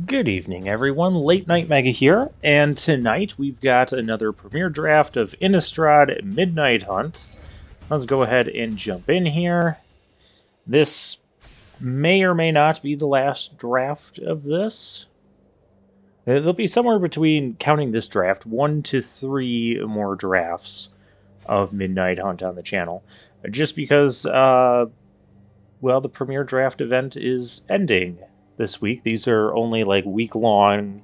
Good evening, everyone. Late Night Mega here, and tonight we've got another premiere draft of Innistrad Midnight Hunt. Let's go ahead and jump in here. This may or may not be the last draft of this. There'll be somewhere between, counting this draft, 1 to 3 more drafts of Midnight Hunt on the channel. Just because, well, the premiere draft event is ending this week. These are only like week-long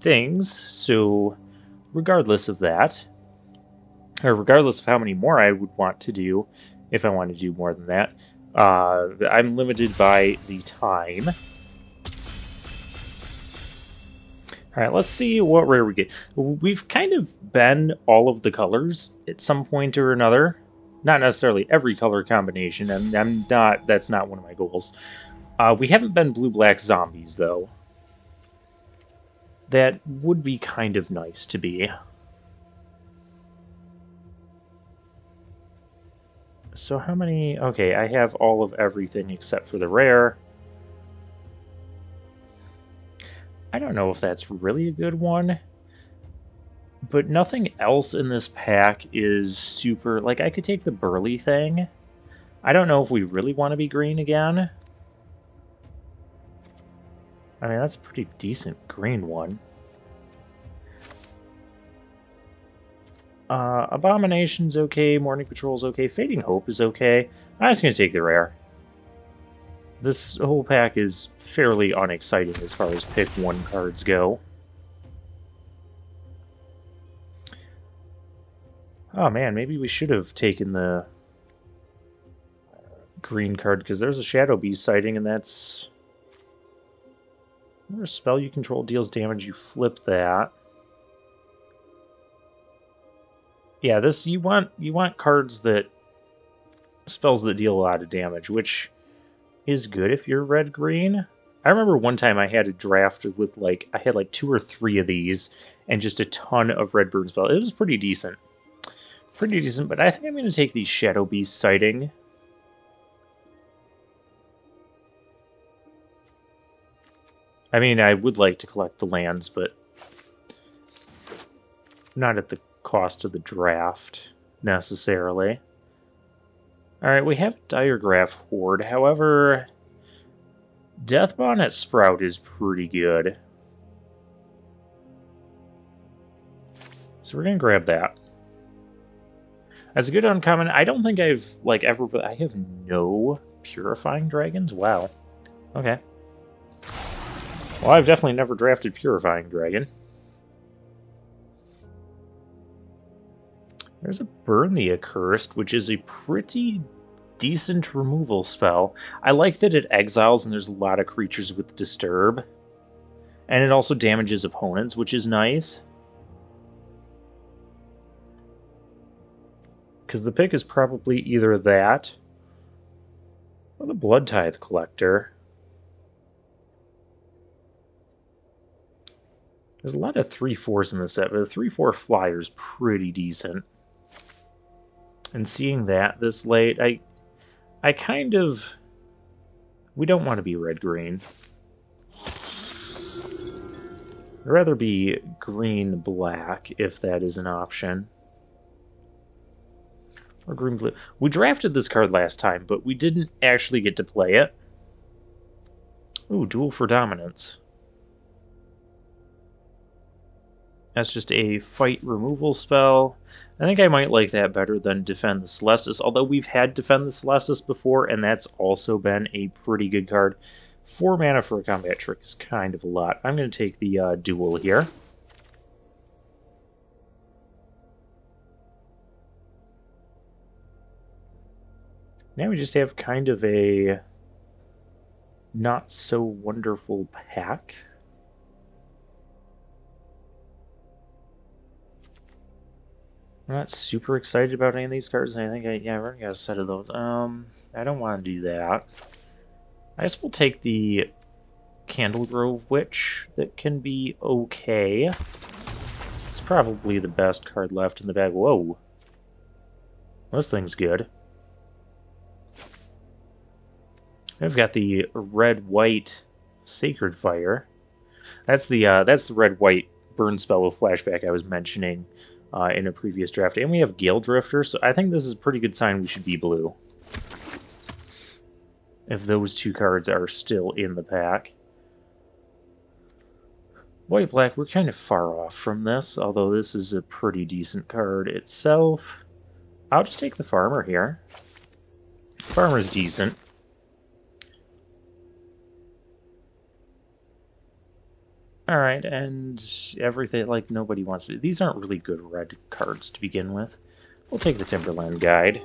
things, so regardless of that, or regardless of how many more I would want to do, if I want to do more than that, I'm limited by the time. Alright, let's see what rare we get. We've kind of been all of the colors at some point or another. Not necessarily every color combination, and that's not one of my goals. We haven't been blue-black zombies, though. That would be kind of nice to be. So how many... Okay, I have all of everything except for the rare. I don't know if that's really a good one. But nothing else in this pack is super... Like, I could take the burly thing. I don't know if we really want to be green again. I mean, that's a pretty decent green one. Abomination's okay, Morning Patrol's okay, Fading Hope is okay. I'm just going to take the rare. This whole pack is fairly unexciting as far as pick one cards go. Oh man, maybe we should have taken the green card, because there's a Shadow Beast sighting, and that's... Whenever a spell you control deals damage, you flip that. Yeah, this you want cards that spells that deal a lot of damage, which is good if you're red-green. I remember one time I had a draft with I had like 2 or 3 of these and just a ton of red burn spells. It was pretty decent. Pretty decent, but I think I'm going to take the Shadow Beast sighting. I mean, I would like to collect the lands, but not at the cost of the draft, necessarily. Alright, we have Diregraph Horde. However, Death Bonnet Sprout is pretty good. So we're going to grab that. That's a good uncommon. I don't think I've, ever... I have no Purifying Dragons? Wow. Okay. Well, I've definitely never drafted Purifying Dragon. There's a Burn the Accursed, which is a pretty decent removal spell. I like that it exiles and there's a lot of creatures with Disturb. And it also damages opponents, which is nice. Because the pick is probably either that or the Blood Tithe Collector. There's a lot of 3/4s in this set, but the 3/4 flyer is pretty decent. And seeing that this late, I kind of... We don't want to be red-green. I'd rather be green-black, if that is an option. Or green-blue. We drafted this card last time, but we didn't actually get to play it. Ooh, Duel for Dominance. That's just a fight removal spell. I think I might like that better than Defend the Celestus, although we've had Defend the Celestus before, and that's also been a pretty good card. 4 mana for a combat trick is kind of a lot. I'm going to take the Duel here. Now we just have kind of a not-so-wonderful pack. I'm not super excited about any of these cards, and I think I've already got a set of those. I don't want to do that. I guess we'll take the Candlegrove Witch. That can be okay. It's probably the best card left in the bag. Whoa. This thing's good. I've got the red-white Sacred Fire. That's the red-white burn spell with flashback I was mentioning in a previous draft. And we have Gale Drifter, so I think this is a pretty good sign we should be blue. If those two cards are still in the pack. White Black, we're kind of far off from this, although this is a pretty decent card itself. I'll just take the Farmer here. Farmer's decent. Alright, and everything, like, nobody wants to... These aren't really good red cards to begin with. We'll take the Timberland Guide.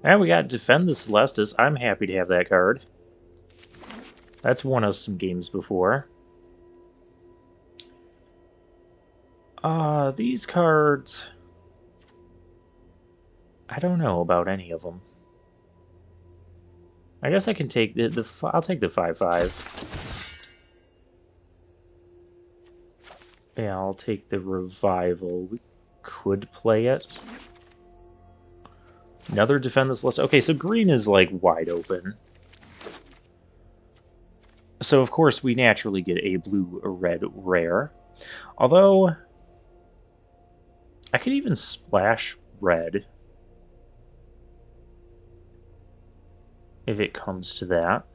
And we got Defend the Celestis. I'm happy to have that card. That's won us some games before. These cards... I don't know about any of them. I guess I can take I'll take the 5/5. Yeah, I'll take the Revival. We could play it. Another Defend this list. Okay, so green is like wide open. So of course we naturally get a blue or red rare. Although I could even splash red if it comes to that.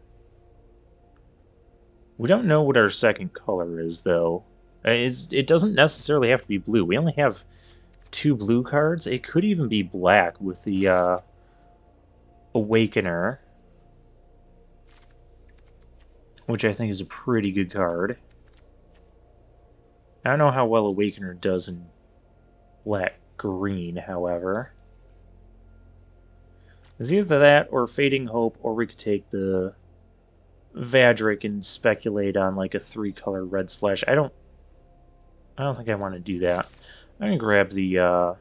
We don't know what our second color is, though. It doesn't necessarily have to be blue. We only have 2 blue cards. It could even be black with the Awakener, which I think is a pretty good card. I don't know how well Awakener does in black-green, however. It's either that or Fading Hope, or we could take the Vadric and speculate on like a 3-color red splash. I don't think I want to do that. I'm gonna grab the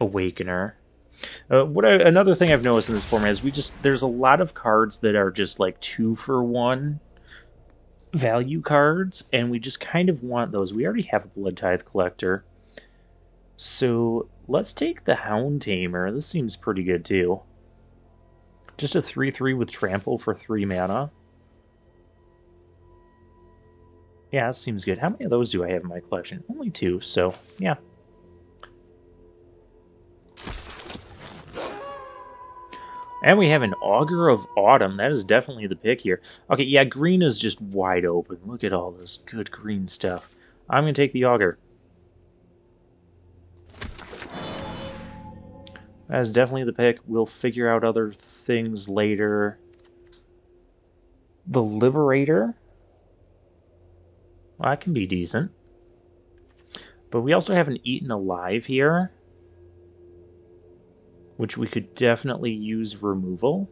Awakener. Another thing I've noticed in this format is there's a lot of cards that are just like 2-for-1 value cards, and we just kind of want those. We already have a Blood Tithe Collector, so let's take the Hound Tamer. This seems pretty good too. Just a 3/3 with Trample for 3 mana. Yeah, that seems good. How many of those do I have in my collection? Only 2, so yeah. And we have an Augur of Autumn. That is definitely the pick here. Okay, yeah, green is just wide open. Look at all this good green stuff. I'm going to take the Augur. That is definitely the pick. We'll figure out other things later. The Liberator. Well, that can be decent. But we also have an Eaten Alive here, which we could definitely use removal.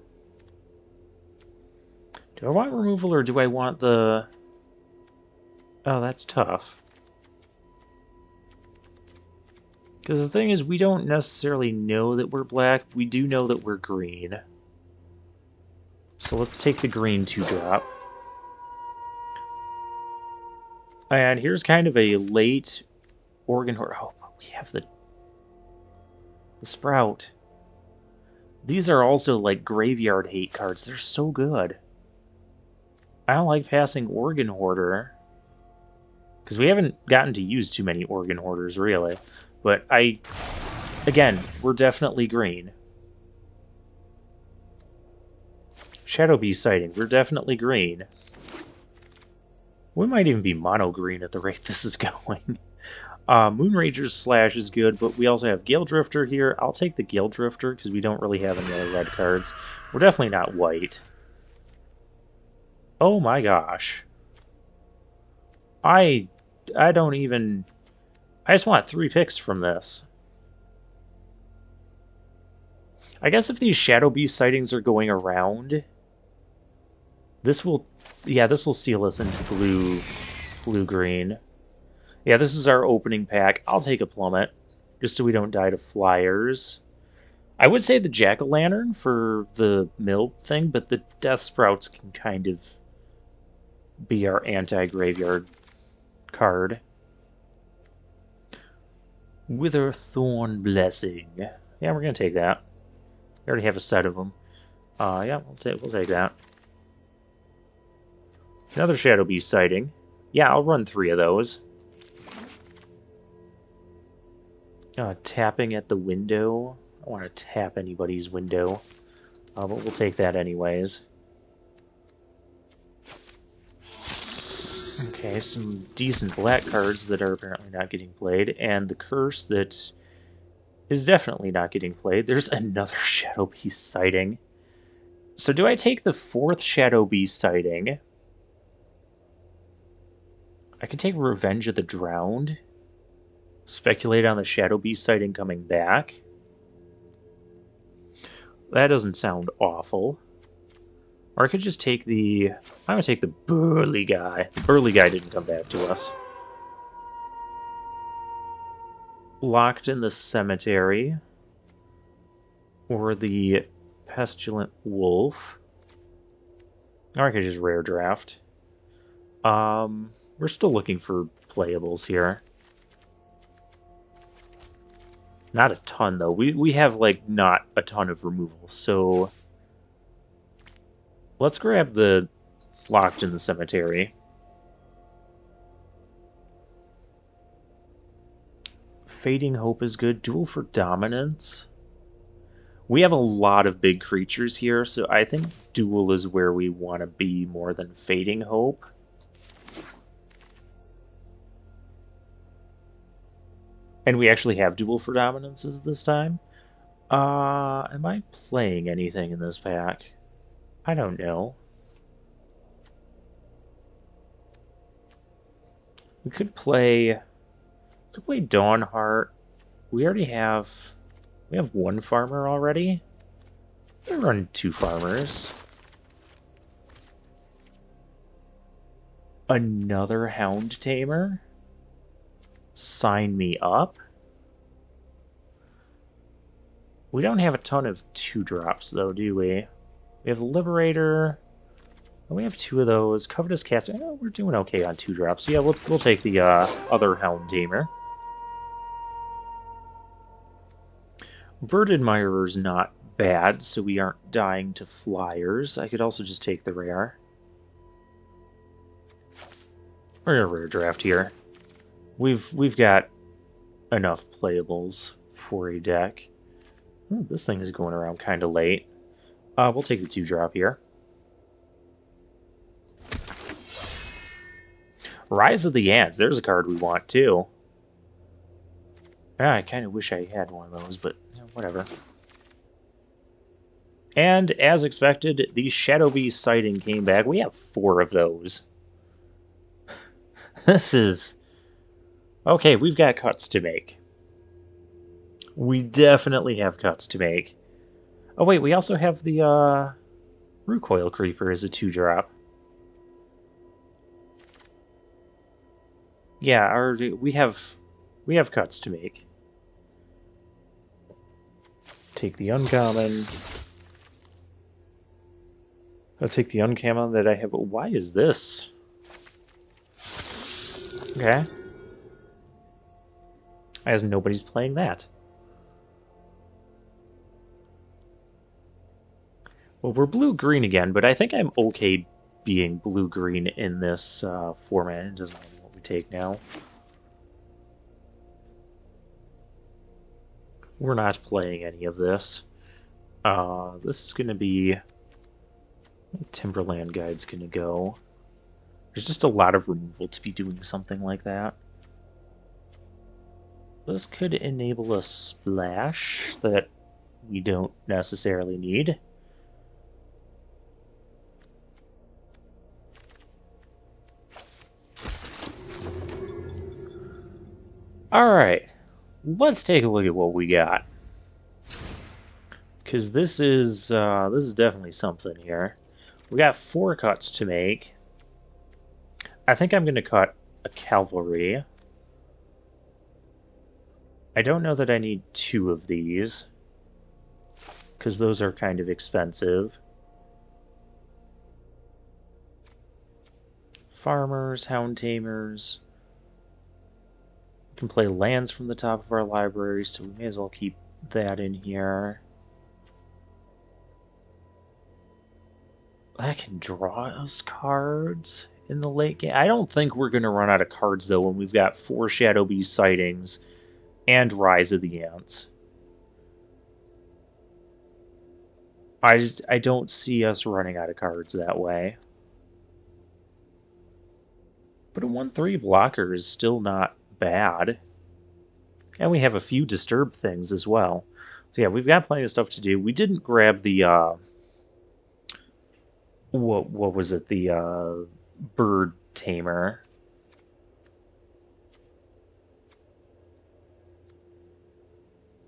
Do I want removal or do I want the... Oh, that's tough. Because the thing is, we don't necessarily know that we're black. We do know that we're green. So let's take the green 2-drop. And here's kind of a late Organ Hoarder. Oh, we have the Sprout. These are also like graveyard hate cards. They're so good. I don't like passing Organ Hoarder, because we haven't gotten to use too many Organ Hoarders, really. But again, we're definitely green. Shadow Beast Sighting, we're definitely green. We might even be mono green at the rate this is going. Moonrager's Slash is good, but we also have Gale Drifter here. I'll take the Gale Drifter because we don't really have any other red cards. We're definitely not white. Oh my gosh. I don't even... I just want 3 picks from this. I guess if these Shadow Beast sightings are going around, this will seal us into blue-green. Yeah, this is our opening pack. I'll take a Plummet, just so we don't die to flyers. I would say the Jack-o'-lantern for the mill thing, but the Death Sprouts can kind of be our anti-graveyard card. Witherthorn Blessing. Yeah, we're gonna take that. We already have a set of them. Yeah, we'll take that. Another Shadow Beast sighting. Yeah, I'll run 3 of those. Tapping at the window. I don't want to tap anybody's window. But we'll take that anyways. Okay, some decent black cards that are apparently not getting played, and the curse that is definitely not getting played. There's another Shadow Beast sighting. So do I take the 4th Shadow Beast sighting? I can take Revenge of the Drowned. Speculate on the Shadow Beast sighting coming back. That doesn't sound awful. Or I could just take the... I'm going to take the Burly guy. The Burly guy didn't come back to us. Locked in the Cemetery. Or the Pestilent Wolf. Or I could just rare draft. We're still looking for playables here. Not a ton, though. We have, like, not a ton of removal, so... Let's grab the Locked in the Cemetery. Fading Hope is good. Duel for Dominance. We have a lot of big creatures here, so I think Duel is where we want to be more than Fading Hope. And we actually have Duel for Dominances this time. Am I playing anything in this pack? I don't know. We could play Dawnheart. We already have... We have 1 farmer already. We're running 2 farmers. Another Hound Tamer. Sign me up. We don't have a ton of 2-drops, though, do we? We have Liberator. We have 2 of those. Covetous Cast. Oh, we're doing okay on 2-drops. Yeah, we'll take the other Hound Tamer. Bird Admirer's not bad, so we aren't dying to flyers. I could also just take the rare. We're gonna rare draft here. We've got enough playables for a deck. Ooh, this thing is going around kind of late. We'll take the 2-drop here. Rise of the Ants. There's a card we want, too. I kind of wish I had one of those, but you know, whatever. And, as expected, the Shadow Beast sighting came back. We have 4 of those. This is... Okay, we've got cuts to make. We definitely have cuts to make. Oh wait, we also have the Recoil Creeper as a 2-drop. Yeah, we have cuts to make. Take the uncommon. I'll take the uncommon that I have. Why is this? Okay. As nobody's playing that. Well, we're blue-green again, but I think I'm okay being blue-green in this format. It doesn't matter what we take now. We're not playing any of this. This is going to be... Timberland Guide's going to go. There's just a lot of removal to be doing something like that. This could enable a splash that we don't necessarily need. Alright, let's take a look at what we got. Because this is definitely something here. We got 4 cuts to make. I think I'm going to cut a Cavalry. I don't know that I need 2 of these, because those are kind of expensive. Farmers, Hound Tamers. We can play lands from the top of our library, so we may as well keep that in here. I can draw us cards in the late game. I don't think we're going to run out of cards, though, when we've got 4 Shadow Beast sightings and Rise of the Ants. I don't see us running out of cards that way. But a 1/3 blocker is still not bad. And we have a few disturb things as well. So yeah, we've got plenty of stuff to do. We didn't grab the what was it? The bird tamer.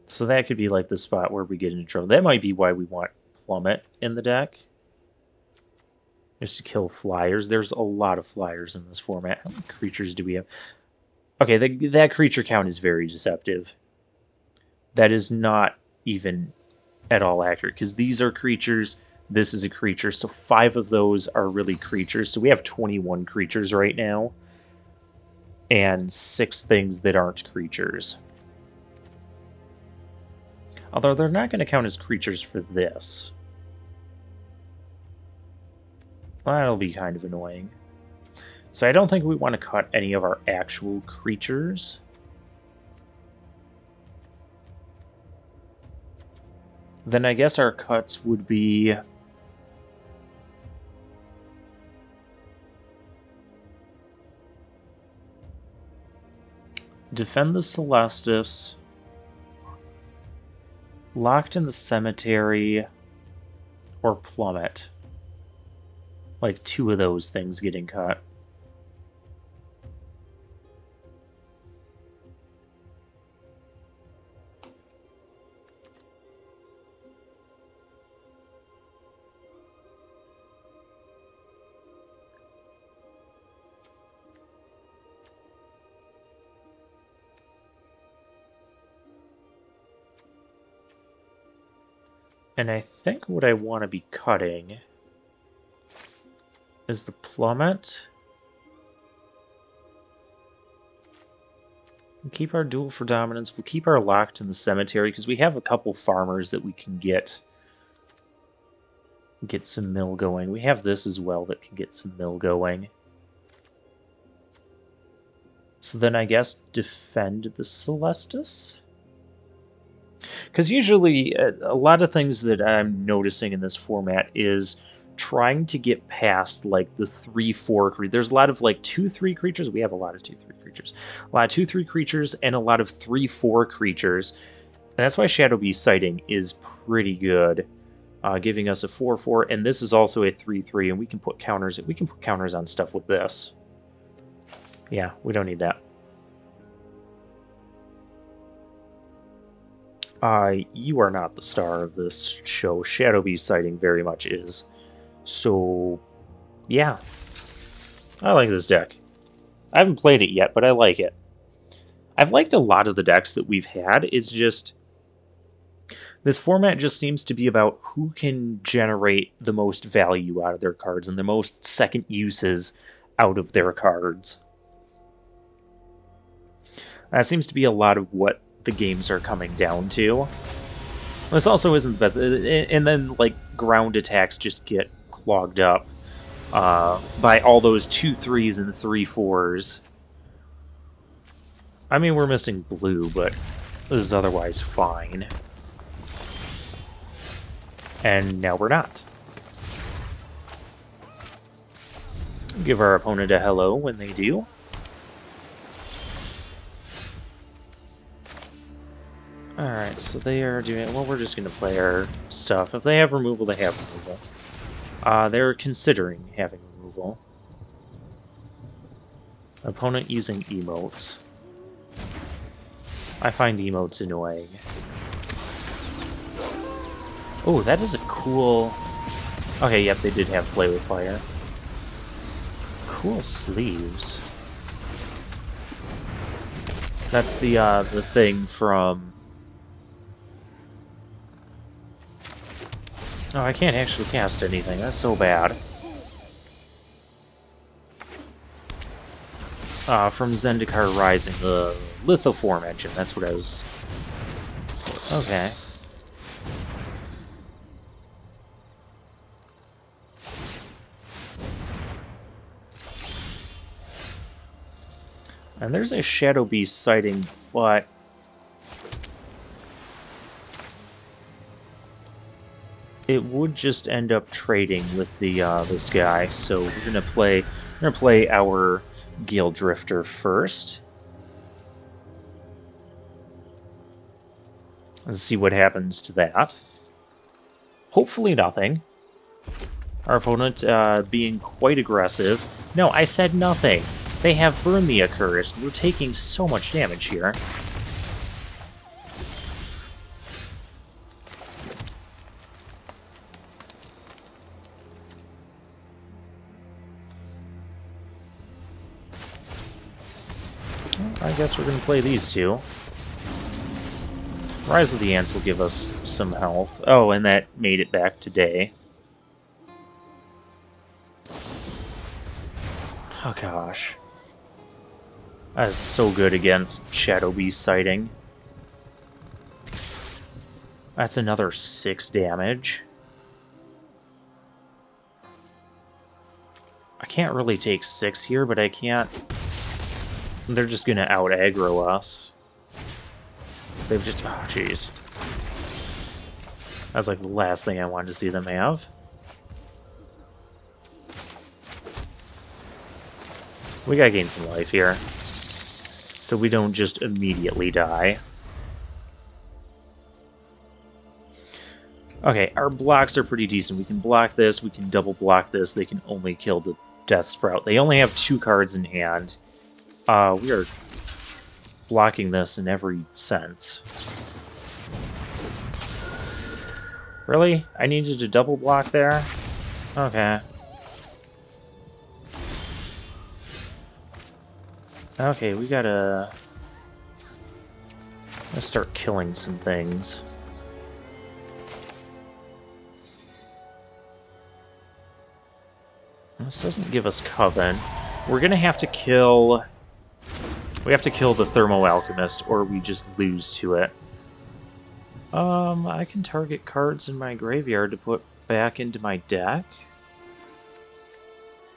So that could be like the spot where we get into trouble. That might be why we want Plummet in the deck. Just to kill flyers. There's a lot of flyers in this format. How many creatures do we have? Okay, that creature count is very deceptive. That is not even at all accurate, because these are creatures, this is a creature, so 5 of those are really creatures. So we have 21 creatures right now, and 6 things that aren't creatures. Although they're not going to count as creatures for this. That'll be kind of annoying. So I don't think we want to cut any of our actual creatures. Then I guess our cuts would be... Defend the Celestis, Locked in the Cemetery, or Plummet. Like 2 of those things getting cut. And I think what I want to be cutting is the Plummet. We'll keep our Duel for Dominance. We'll keep our Locked in the Cemetery, because we have a couple farmers that we can get some mill going. We have this as well that can get some mill going. So then I guess defend the Celestis? Because usually a lot of things that I'm noticing in this format is trying to get past like the 3/4 creatures. There's a lot of like 2/3 creatures. We have a lot of 2/3 creatures. A lot of 2/3 creatures and a lot of 3/4 creatures. And that's why Shadow Beast sighting is pretty good. Giving us a 4/4, and this is also a 3/3, and we can put counters. We can put counters on stuff with this. Yeah, we don't need that. You are not the star of this show. Shadow Beast sighting very much is. So, yeah. I like this deck. I haven't played it yet, but I like it. I've liked a lot of the decks that we've had. It's just... This format just seems to be about who can generate the most value out of their cards and the most second uses out of their cards. That seems to be a lot of what the games are coming down to. This also isn't the best. And then, like, ground attacks just get clogged up by all those 2/3s and 3/4s. I mean, we're missing blue, but this is otherwise fine. And now we're not. Give our opponent a hello when they do. Alright, so they are doing... Well, we're just going to play our stuff. If they have removal, they have removal. They're considering having removal. Opponent using emotes. I find emotes annoying. Oh, that is a cool... Okay, yep, they did have Play with Fire. Cool sleeves. That's the thing from... Oh, I can't actually cast anything. That's so bad. From Zendikar Rising, the Lithoform engine. That's what I was... Okay. And there's a Shadow Beast sighting, but it would just end up trading with the this guy. So we're gonna play our Gale Drifter first. Let's see what happens to that. Hopefully nothing. Our opponent being quite aggressive. No, I said nothing. They have Burn the Accursed. We're taking so much damage here. Well, I guess we're going to play these two. Rise of the Ants will give us some health. Oh, and that made it back today. Oh gosh. That is so good against Shadow Beast sighting. That's another 6 damage. I can't really take 6 here, but I can't... They're just gonna out-aggro us. They've just... Oh, jeez. That's like the last thing I wanted to see them have. We gotta gain some life here, so we don't just immediately die. Okay, our blocks are pretty decent. We can block this, we can double block this, they can only kill the Death Sprout. They only have 2 cards in hand. We are blocking this in every sense. Really? I needed to double block there? Okay. Okay, we gotta... Let's start killing some things. This doesn't give us Coven. We're gonna have to kill... We have to kill the Thermo Alchemist, or we just lose to it. I can target cards in my graveyard to put back into my deck.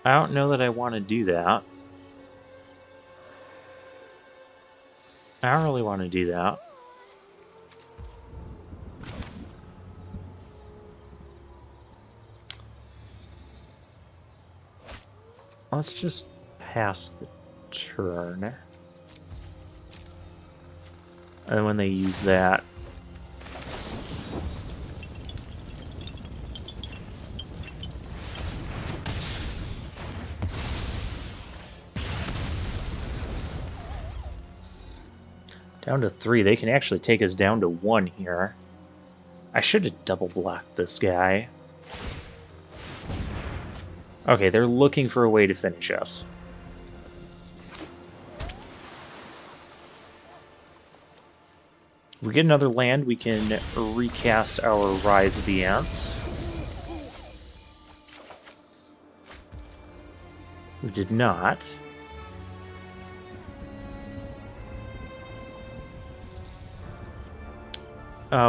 I don't know that I want to do that. I don't really want to do that. Let's just pass the turn. And when they use that... Down to 3. They can actually take us down to 1 here. I should have double blocked this guy. Okay, they're looking for a way to finish us. If we get another land, we can recast our Rise of the Ants. We did not.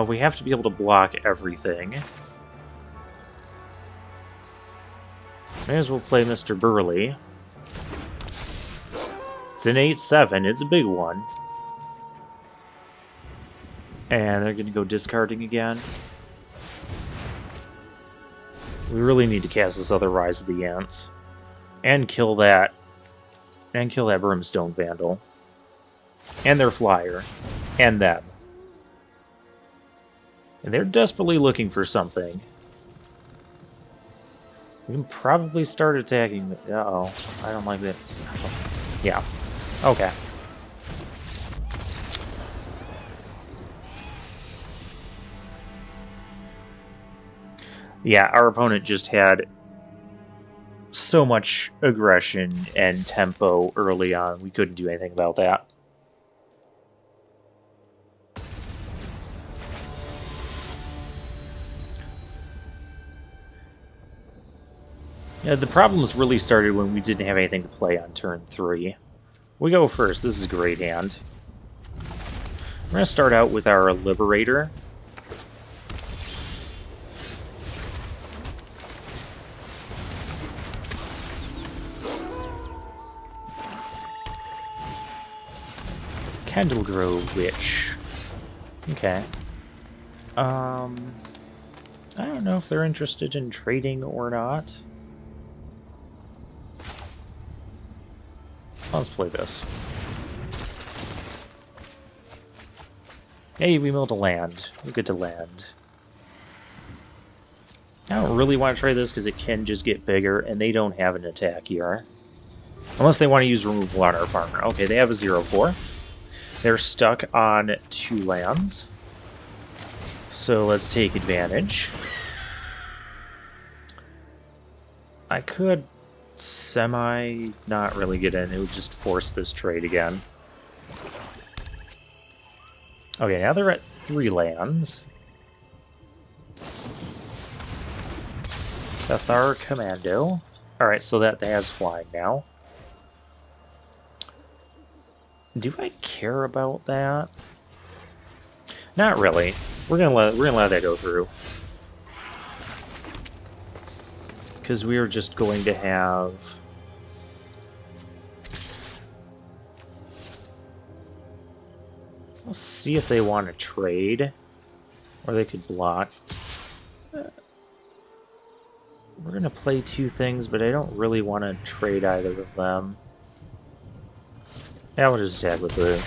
We have to be able to block everything. May as well play Mr. Burley. It's an 8/7, it's a big one. And they're going to go discarding again. We really need to cast this other Rise of the Ants. And kill that. And kill that Brimstone Vandal. And their Flyer. And them. And they're desperately looking for something. We can probably start attacking. Uh-oh. I don't like that. Yeah. Okay. Yeah, our opponent just had so much aggression and tempo early on. We couldn't do anything about that. Yeah, the problems really started when we didn't have anything to play on turn 3. We go first. This is a great hand. We're going to start out with our Liberator. Candlegrow Witch. Okay. I don't know if they're interested in trading or not. Let's play this. Hey, we milled a land. We're good to land. I don't really want to try this because it can just get bigger, and they don't have an attack here. Unless they want to use removal on our farmer. Okay, they have a 0-4. They're stuck on 2 lands. So let's take advantage. I could not really get in. It would just force this trade again. Okay, now they're at 3 lands. Cathar Commando. Alright, so that has flying now. Do I care about that? Not really. We're gonna let that go through. Because we are just going to have... We'll see if they want to trade. Or they could block. We're going to play 2 things, but I don't really want to trade either of them. Yeah, we'll just attack with the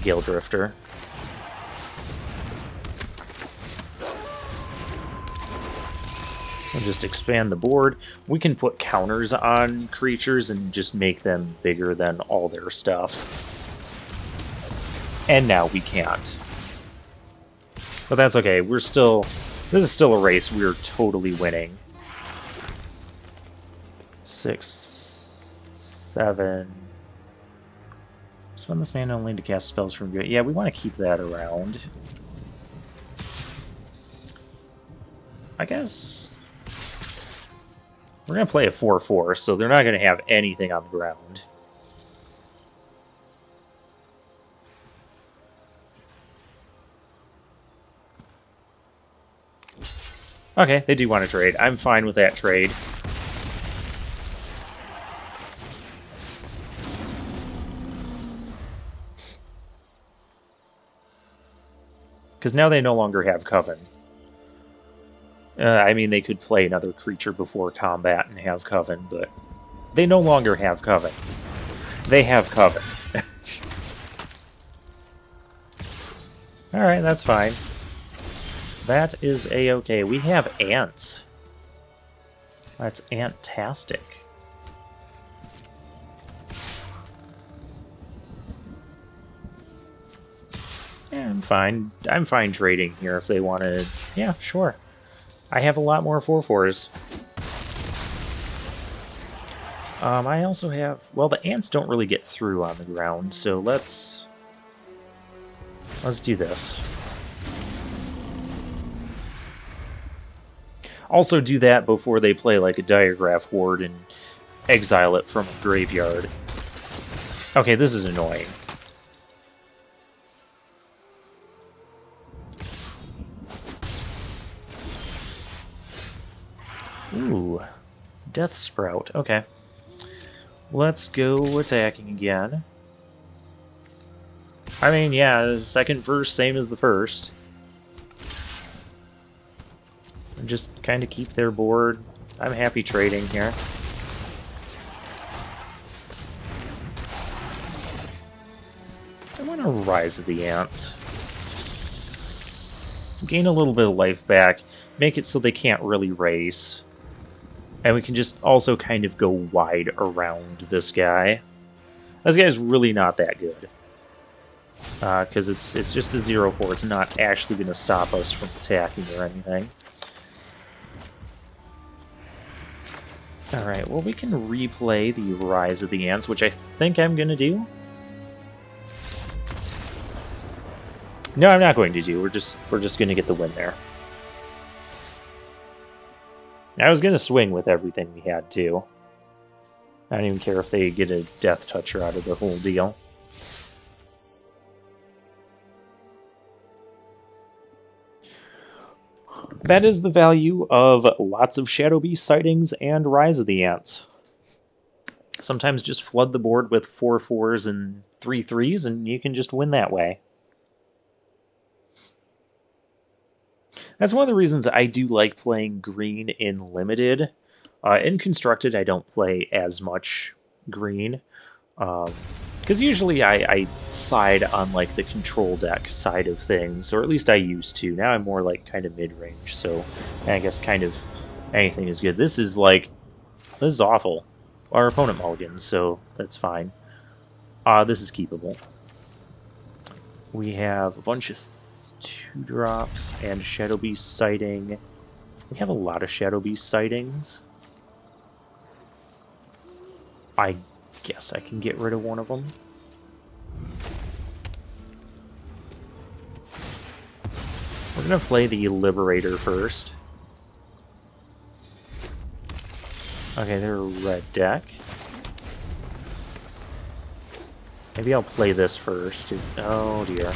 Gale Drifter. We'll just expand the board. We can put counters on creatures and just make them bigger than all their stuff. And now we can't. But that's okay. We're still... This is still a race. We're totally winning. 6, 7... Spend this mana only to cast spells from your... Yeah, we want to keep that around. I guess... We're going to play a 4-4, so they're not going to have anything on the ground. Okay, they do want to trade. I'm fine with that trade. Because now they no longer have Coven. I mean, they could play another creature before combat and have Coven, but they no longer have Coven. They have Coven. Alright, that's fine. That is a-okay. We have ants. That's ant-tastic. Yeah, I'm fine. I'm fine trading here if they want to... Yeah, sure. I have a lot more 4-4s. I also have... Well, the ants don't really get through on the ground, so let's do this. Also do that before they play like a Diagraph Horde and exile it from a graveyard. Okay, this is annoying. Ooh, Death Sprout. Okay. Let's go attacking again. I mean, yeah, the second verse, same as the first. Just kind of keep their board. I'm happy trading here. I want to Rise of the Ants. Gain a little bit of life back. Make it so they can't really race. And we can just also kind of go wide around this guy. This guy's really not that good. Because it's just a 0-4. It's not actually going to stop us from attacking or anything. Alright, well we can replay the Rise of the Ants, which I think I'm going to do. No, I'm not going to do. We're just going to get the win there. I was going to swing with everything we had, too. I don't even care if they get a Death Toucher out of the whole deal. That is the value of lots of Shadow Beast sightings and Rise of the Ants. Sometimes just flood the board with 4/4s and 3/3s, and you can just win that way. That's one of the reasons I do like playing green in Limited. In Constructed, I don't play as much green. Because usually I side on like the control deck side of things, or at least I used to. Now I'm more like kind of mid-range, so I guess kind of anything is good. This is awful. Our opponent mulligans, so that's fine. This is keepable. We have a bunch of 2-drops and Shadow Beast sighting. We have a lot of Shadow Beast sightings. I guess I can get rid of one of them. We're going to play the Liberator first. Okay, they're a red deck. Maybe I'll play this first. Oh dear.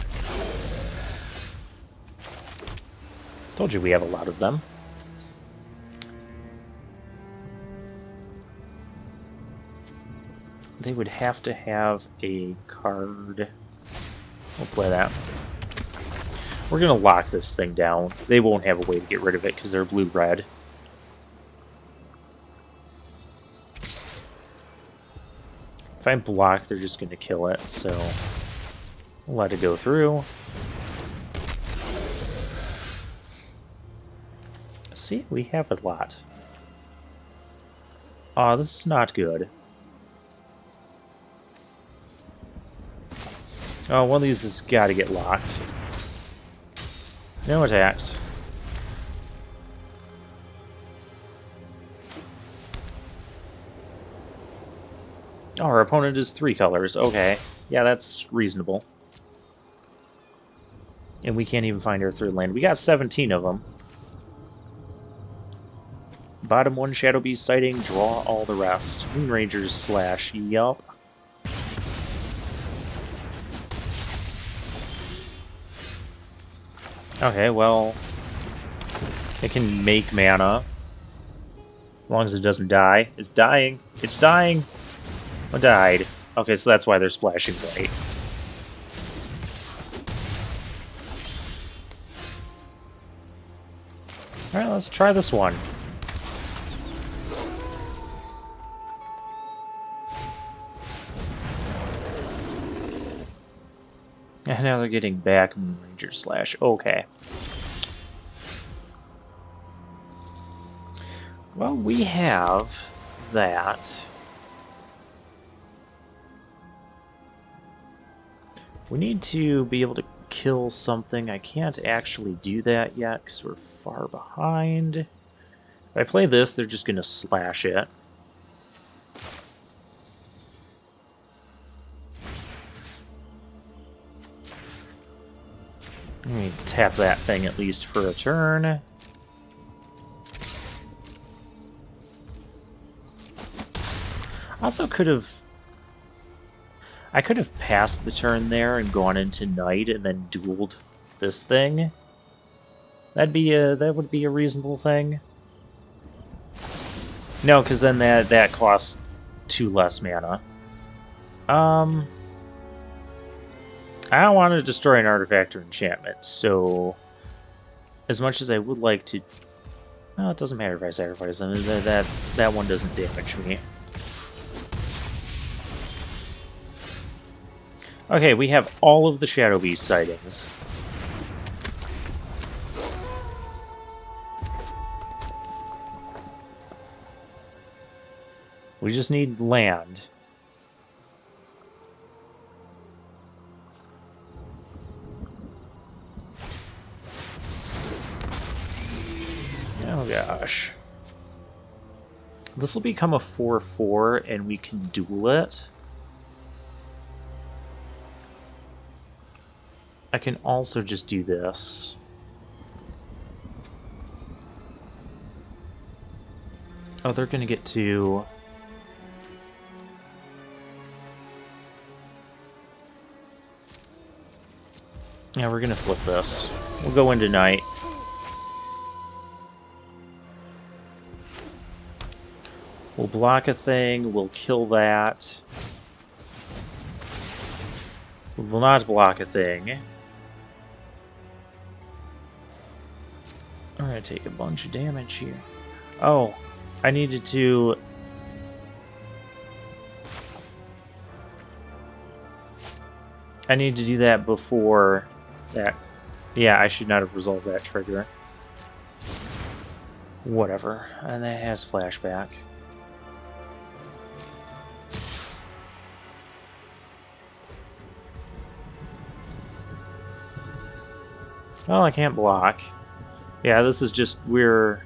Told you we have a lot of them. They would have to have a card. We'll play that. We're going to lock this thing down. They won't have a way to get rid of it because they're blue-red. If I block, they're just going to kill it, so we'll let it go through. See, we have a lot. This is not good. Oh, one of these has got to get locked. No attacks. Oh, our opponent is 3 colors. Okay. Yeah, that's reasonable. And we can't even find our 3rd land. We got 17 of them. Bottom 1 Shadow Beast sighting, draw all the rest. Moon Rangers / yup. Okay, well, it can make mana. As long as it doesn't die. It's dying. It's dying. It died. Okay, so that's why they're splashing white. Alright, let's try this one. And now they're getting back Moon Ranger / okay. Well, we have that. We need to be able to kill something. I can't actually do that yet because we're far behind. If I play this, they're just going to slash it. Let me tap that thing at least for a turn. Also I could have passed the turn there and gone into night and then dueled this thing. That would be a reasonable thing. No, because then that costs 2 less mana. I don't want to destroy an artifact or enchantment, so as much as I would like to... Well, it doesn't matter if I sacrifice them. That one doesn't damage me. Okay, we have all of the Shadow Beast sightings. We just need land. Oh gosh. This will become a 4/4 and we can duel it. I can also just do this. Oh, they're gonna get to... Yeah, we're gonna flip this. We'll go into night. We'll block a thing, we'll kill that. We will not block a thing. I'm gonna take a bunch of damage here. Oh, I needed to... I need to do that before that. Yeah, I should not have resolved that trigger. Whatever. And that has flashback. Well, I can't block. Yeah, this is just... We're...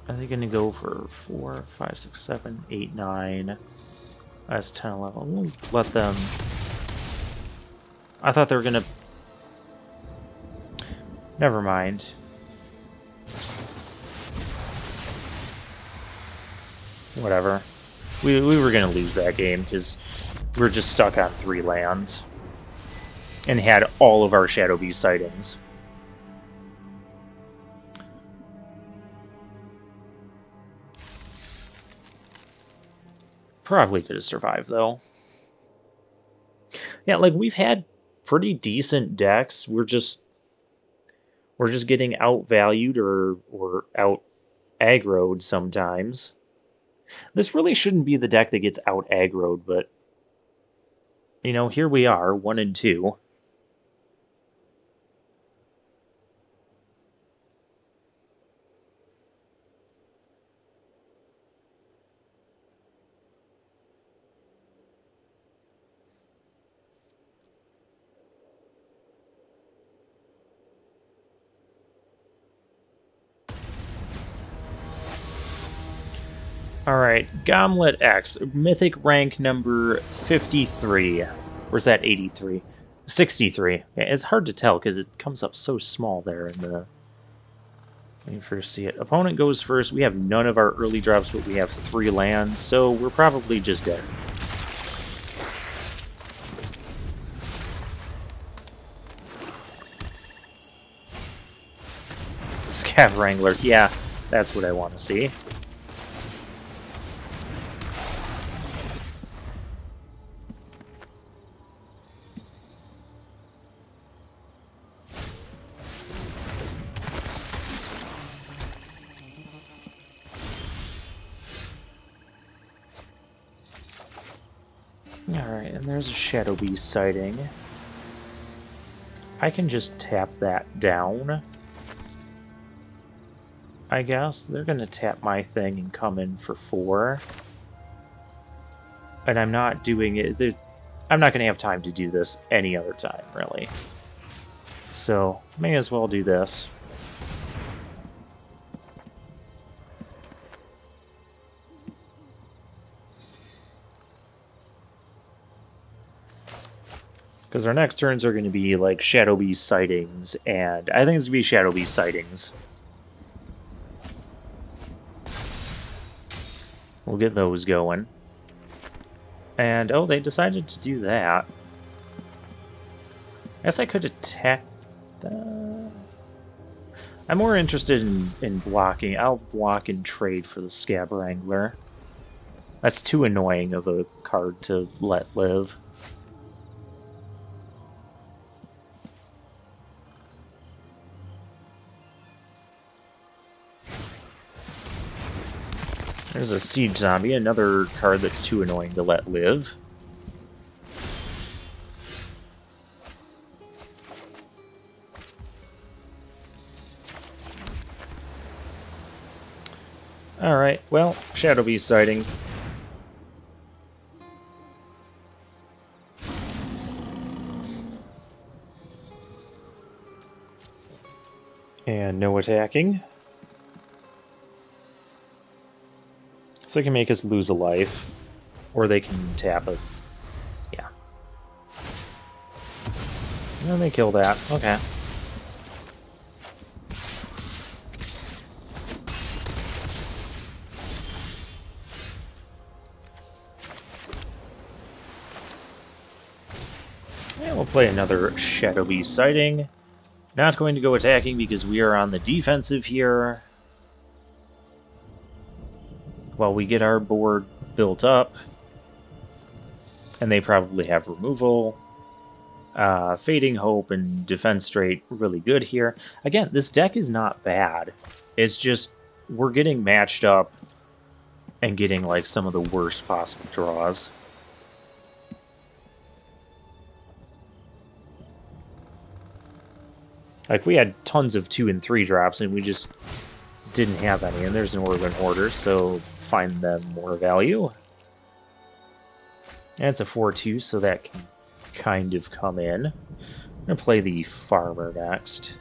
Are they going to go for 4, 5, 6, 7, 8, 9? That's 10, 11. We'll let them... I thought they were going to... Never mind. Whatever. We were going to lose that game because we were just stuck on 3 lands. And had all of our Shadow Beast sightings. Probably could have survived, though. Yeah, like, we've had pretty decent decks. We're just getting outvalued or out aggroed sometimes. This really shouldn't be the deck that gets out aggroed, but you know, here we are, 1 and 2. Alright, Goblet X, Mythic rank number 53. Where's that 83? 63. Yeah, it's hard to tell because it comes up so small there in the... Let me first see it. Opponent goes first. We have none of our early drops, but we have 3 lands, so we're probably just dead. Scav Wrangler, yeah, that's what I want to see. Alright, and there's a Shadow Beast sighting. I can just tap that down. I guess. They're gonna tap my thing and come in for 4. And I'm not doing it... I'm not gonna have time to do this any other time, really. So, may as well do this. Because our next turns are going to be, like, Shadow Beast sightings, and I think it's going to be Shadow Beast sightings. We'll get those going. And, oh, they decided to do that. I guess I could attack that. I'm more interested in blocking. I'll block and trade for the Scav Wrangler. That's too annoying of a card to let live. There's a Siege Zombie, another card that's too annoying to let live. Alright, well, Shadow Beast sighting. And no attacking. So they can make us lose a life, or they can tap it. Yeah. And then they kill that. Okay. And we'll play another Shadow Beast sighting. Not going to go attacking because we are on the defensive here. while we get our board built up. And they probably have removal. Fading Hope and Defense Straight really good here. Again, this deck is not bad. It's just we're getting matched up and getting like some of the worst possible draws. Like we had tons of 2 and 3 drops and we just didn't have any. And there's an Organ Hoarder, so find them more value. And it's a 4-2, so that can kind of come in. I'm going to play the Farmer next.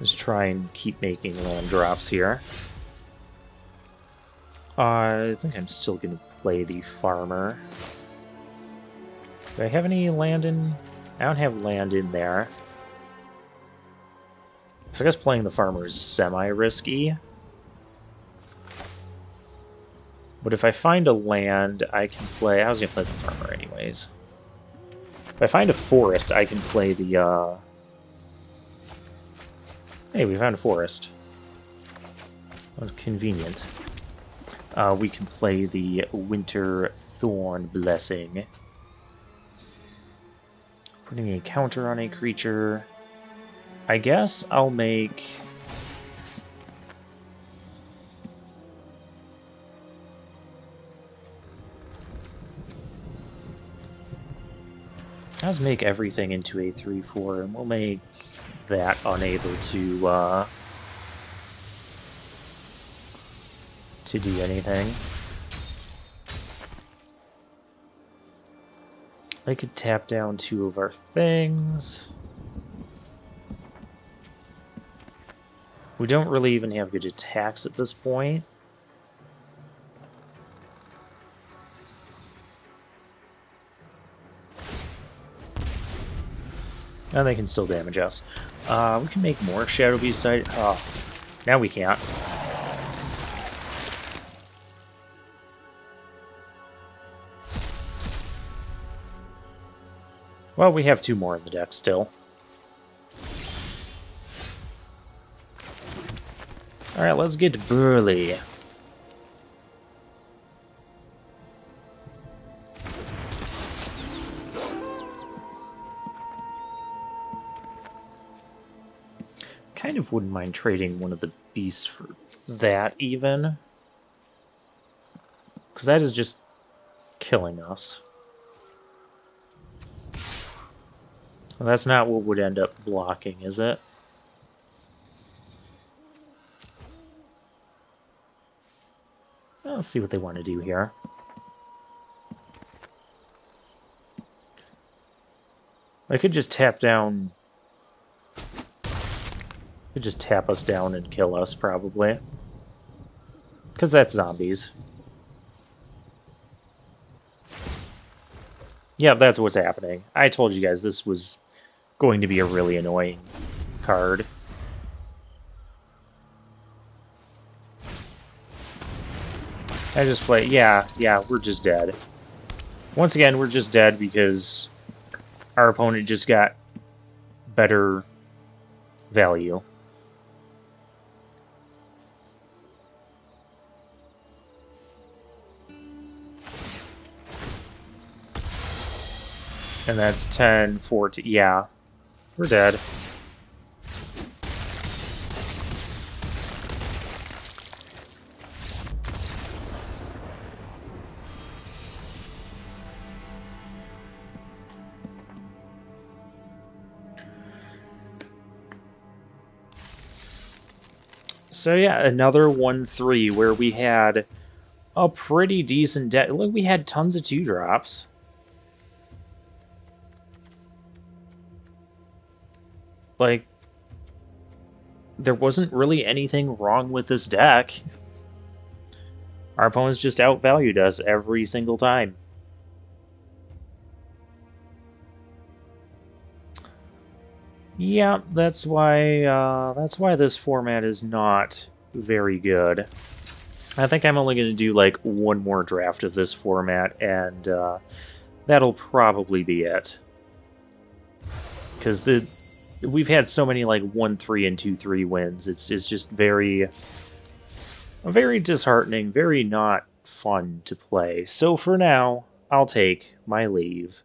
Just try and keep making land drops here. I think I'm still going to play the Farmer. Do I have any land in? I don't have land in there. So I guess playing the Farmer is semi-risky. But if I find a land, I can play... I was going to play the Farmer anyways. If I find a forest, I can play the... Hey, we found a forest. That was convenient. We can play the Winter Thorn Blessing. Putting a counter on a creature. I guess I'll make... Let's make everything into a 3/4, and we'll make that unable to do anything. I could tap down 2 of our things. We don't really even have good attacks at this point. And they can still damage us. We can make more Shadow Beast side. Oh, now we can't. Well, we have 2 more in the deck still. Alright, let's get burly. Kind of wouldn't mind trading one of the beasts for that, even. Because that is just killing us. Well, that's not what would end up blocking, is it? Well, let's see what they want to do here. I could just tap down... Could just tap us down and kill us, probably. Because that's zombies. Yeah, that's what's happening. I told you guys this was going to be a really annoying card. I just play... Yeah, we're just dead. Once again, we're just dead because our opponent just got better value. And that's 10, 14. Yeah, we're dead. So yeah, another 1-3 where we had a pretty decent deck. Look, we had tons of 2-drops. Like, there wasn't really anything wrong with this deck. Our opponents just outvalued us every single time. Yeah, that's why this format is not very good. I think I'm only going to do like 1 more draft of this format, and that'll probably be it. Because we've had so many like 1-3 and 2-3 wins. It's just very Very disheartening, very not fun to play. So for now, I'll take my leave.